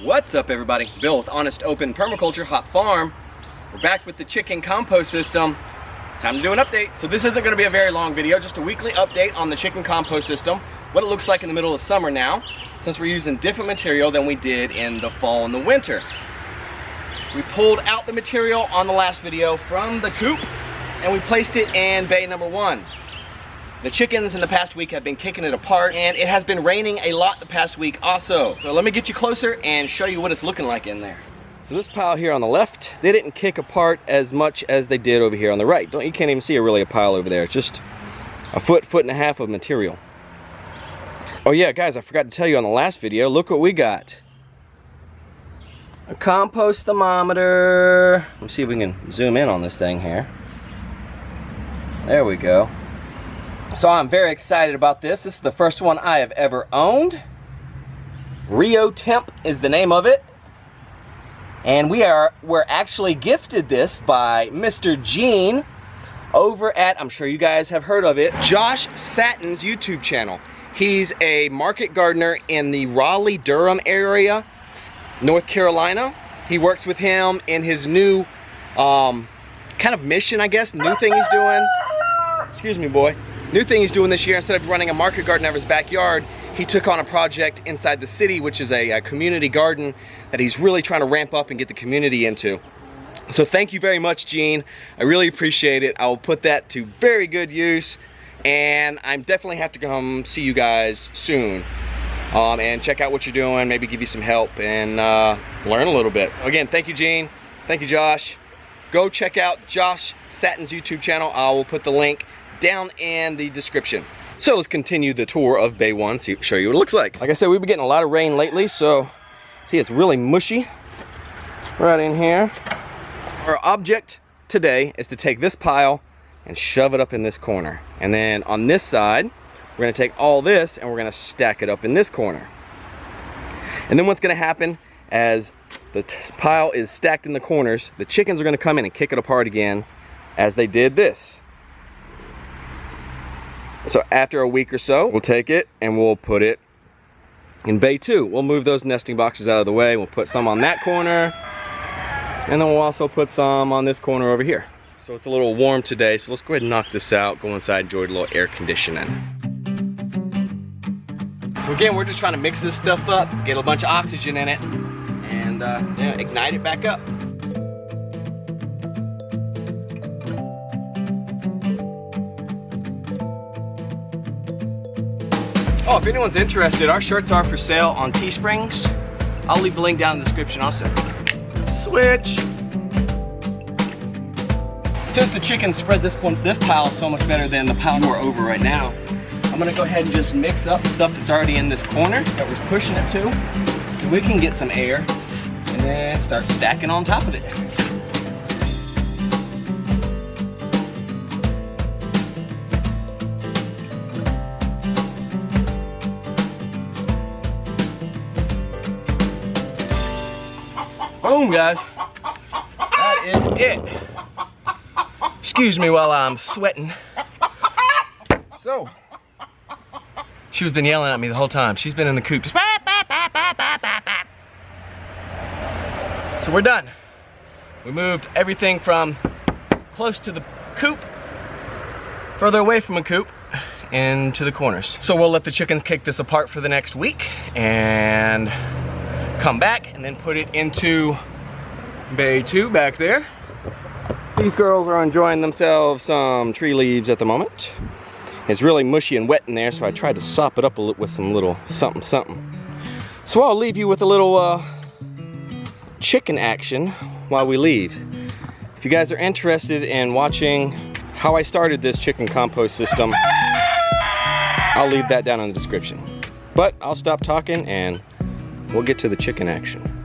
What's up, everybody? Bill with Honest Open Permaculture Hop Farm. We're back with the chicken compost system. Time to do an update. So this isn't going to be a very long video, just a weekly update on the chicken compost system, what it looks like in the middle of summer now, since we're using different material than we did in the fall and the winter. We pulled out the material on the last video from the coop and we placed it in bay number 1. The chickens in the past week have been kicking it apart, and it has been raining a lot the past week also. So let me get you closer and show you what it's looking like in there. So this pile here on the left, they didn't kick apart as much as they did over here on the right. You can't even see a pile over there. It's just a foot and a half of material. Oh yeah, guys, I forgot to tell you on the last video, look what we got. A compost thermometer. Let's see if we can zoom in on this thing here. There we go. So I'm very excited about this. This is the first one I have ever owned. Rio Temp is the name of it. And we're actually gifted this by Mr. Gene over at, I'm sure you guys have heard of it, Josh Satton's YouTube channel. He's a market gardener in the Raleigh-Durham area, North Carolina. He works with him in his new kind of mission, I guess, new thing he's doing. Excuse me, boy. New thing he's doing this year, instead of running a market garden out of his backyard, he took on a project inside the city, which is a community garden that he's really trying to ramp up and get the community into. So thank you very much, Gene. I really appreciate it. I will put that to very good use, and I definitely have to come see you guys soon and check out what you're doing, maybe give you some help and learn a little bit. Again, thank you, Gene. Thank you, Josh. Go check out Josh Satton's YouTube channel. I will put the link down in the description. So let's continue the tour of Bay 1, show you what it looks like. Like I said, we've been getting a lot of rain lately, so see, it's really mushy right in here. Our object today is to take this pile and shove it up in this corner. And then on this side, we're gonna take all this and we're gonna stack it up in this corner. And then what's gonna happen as the pile is stacked in the corners, the chickens are gonna come in and kick it apart again as they did this. So after a week or so, we'll take it and we'll put it in bay 2. We'll move those nesting boxes out of the way. We'll put some on that corner, and then we'll also put some on this corner over here. So it's a little warm today, so let's go ahead and knock this out, go inside, enjoy a little air conditioning. So again, we're just trying to mix this stuff up, get a bunch of oxygen in it, and yeah, ignite it back up. Oh, if anyone's interested, our shirts are for sale on Teesprings. I'll leave the link down in the description also. Switch. Since the chickens spread this pile so much better than the pile we're over right now, I'm gonna go ahead and just mix up stuff that's already in this corner that we're pushing it to, so we can get some air, and then start stacking on top of it. Boom, guys. That is it. Excuse me while I'm sweating. So, she's been yelling at me the whole time. She's been in the coop. Just, so we're done. We moved everything from close to the coop, further away from the coop, into the corners. So we'll let the chickens kick this apart for the next week and come back and then put it into bay 2 back there. These girls are enjoying themselves some tree leaves at the moment. It's really mushy and wet in there, so I tried to sop it up a little with some little something. So I'll leave you with a little chicken action while we leave. If you guys are interested in watching how I started this chicken compost system, I'll leave that down in the description. But I'll stop talking and we'll get to the chicken action.